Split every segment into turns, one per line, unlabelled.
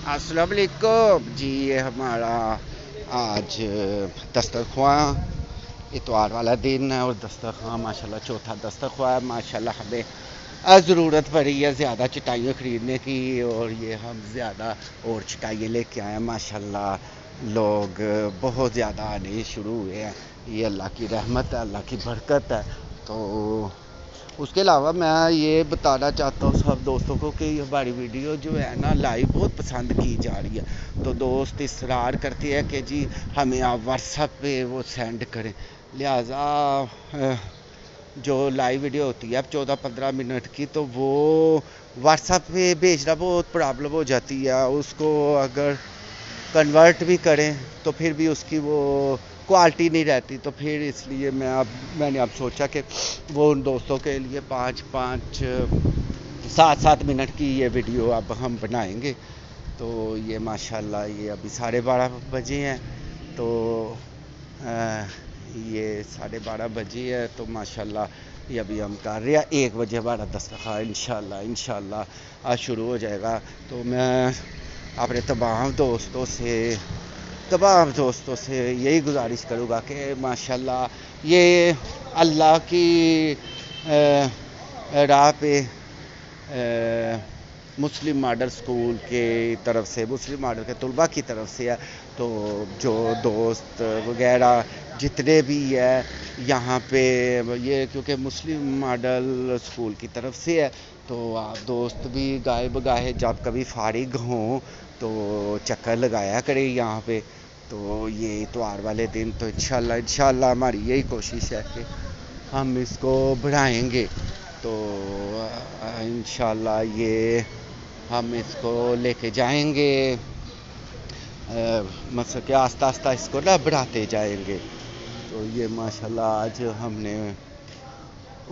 अस्सलाम वालेकुम जी। ये हमारा आज दस्तरख्वां इतवार वाला दिन है और दस्तरख्वां माशाल्लाह चौथा दस्तरख्वां है। माशाल्लाह हमें ज़रूरत पड़ी है ज़्यादा चटाइयाँ ख़रीदने की और ये हम ज़्यादा और चटाइयाँ लेके आए हैं। माशाल्लाह लोग बहुत ज़्यादा आने शुरू हुए हैं। ये अल्लाह की रहमत है, अल्लाह की बरकत है। तो उसके अलावा मैं ये बताना चाहता हूँ सब दोस्तों को कि हमारी वीडियो जो है ना लाइव बहुत पसंद की जा रही है। तो दोस्त इसरार करते हैं कि जी हमें आप व्हाट्सएप पे वो सेंड करें, लिहाजा जो लाइव वीडियो होती है अब 14-15 मिनट की, तो वो व्हाट्सएप पे भेजना बहुत प्रॉब्लम हो जाती है। उसको अगर कन्वर्ट भी करें तो फिर भी उसकी वो क्वालिटी नहीं रहती। तो फिर इसलिए मैंने अब सोचा कि वो उन दोस्तों के लिए 5-5 7-7 मिनट की ये वीडियो अब हम बनाएंगे। तो ये माशाल्लाह ये अभी 12:30 बजे हैं। तो ये 12:30 बजे है तो माशाल्लाह ये अभी हम कर रहे हैं। 1 बजे हमारा दस्तरखान इंशाल्लाह आज शुरू हो जाएगा। तो मैं अपने तमाम दोस्तों से यही गुजारिश करूँगा कि माशाल्लाह ये अल्लाह की राह पे मुस्लिम मॉडल स्कूल के तरफ से, मुस्लिम मॉडल के तलबा की तरफ से है। तो जो दोस्त वगैरह जितने भी है यहाँ पे ये, क्योंकि मुस्लिम मॉडल स्कूल की तरफ से है, तो आप दोस्त भी गाए बगाए जब कभी फारिग हों तो चक्कर लगाया करें यहाँ पे। तो ये इतवार वाले दिन तो इंशाल्लाह हमारी यही कोशिश है कि हम इसको बढ़ाएंगे। तो इंशाल्लाह ये हम इसको लेके जाएंगे, मतलब कि आस्ता आस्ता इसको ना बढ़ाते जाएंगे। तो ये माशाल्लाह आज हमने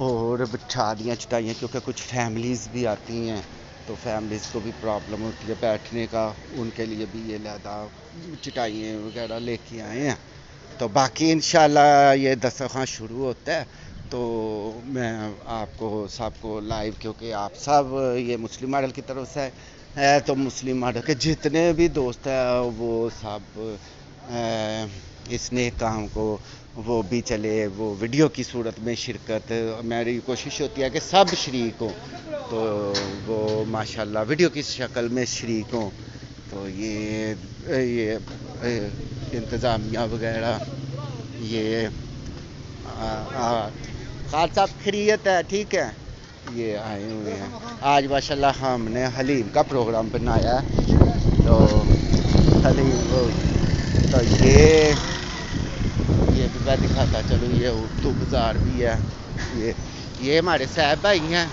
और बिठा दिया चटाइयाँ, क्योंकि कुछ फैमिलीज़ भी आती हैं तो फैमिलीज़ को भी प्रॉब्लम होती है बैठने का, उनके लिए भी ये लहदा चटाइयाँ वगैरह लेके आए हैं। तो बाकी इंशाल्लाह ये दस्तरखान शुरू होता है तो मैं आपको सबको लाइव, क्योंकि आप सब ये मुस्लिम मॉडल की तरफ से है तो मुस्लिम मॉडल के जितने भी दोस्त हैं वो सब इस नेक काम को वो भी चले, वो वीडियो की सूरत में शिरकत, मेरी कोशिश होती है कि सब शरीक हों। तो वो माशाल्लाह वीडियो की शक्ल में शरीक हों। तो ये इंतज़ामिया वगैरह ये खान साहब खैरियत है, ठीक है। ये आए हुए हैं आज माशाल्लाह हमने हलीम का प्रोग्राम बनाया है। तो हलीम तो ये भी मैं दिखाता चलूँ। ये उर्दू बाज़ार भी है। ये हमारे साहब भाई हैं।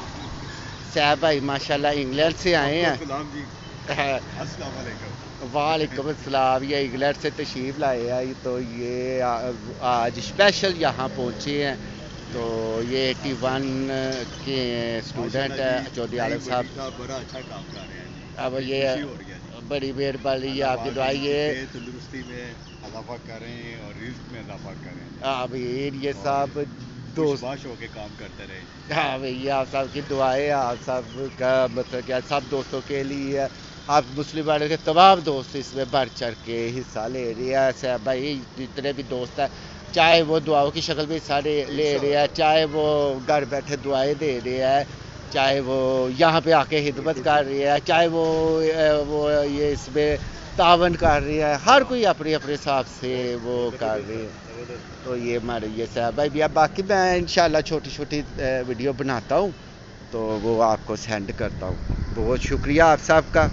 साहब भाई माशाल्लाह इंग्लैंड से आए हैं। वालेकुम अस्सलाम। ये इंग्लैंड से तशरीफ़ लाए हैं। तो ये आज स्पेशल यहाँ पहुँचे हैं। तो ये 81 के स्टूडेंट है चौधरी आलम साहब, बड़ा अच्छा काम कर रहे हैं। अब ये बड़ी मेहरबानी है आपकी दुआ, ये तंदुरुस्ती में इजाफा करें और रिस्क में इजाफा करें। आमीन। ये सब दोस्त होके काम करते रहे। हाँ भैया आप सब की दुआएं आप सब का मतलब क्या सब दोस्तों के लिए, आप मुस्लिम वाले के तमाम दोस्त इसमें बढ़ चढ़ के हिस्सा ले रहे हैं। साहब भाई जितने भी दोस्त हैं, चाहे वो दुआओं की शक्ल में हिस्सा ले रहे हैं, चाहे वो घर बैठे दुआएं दे रहे हैं, चाहे वो यहाँ पे आके खिदमत कर रही है, चाहे वो ये इसमें तावन कर रही है, हर कोई अपने अपने हिसाब से वो कर रही है। तो ये हमारे ये साहब भाई भी। अब बाकी मैं इंशाल्लाह छोटी छोटी वीडियो बनाता हूँ तो वो आपको सेंड करता हूँ। बहुत शुक्रिया आप सबका।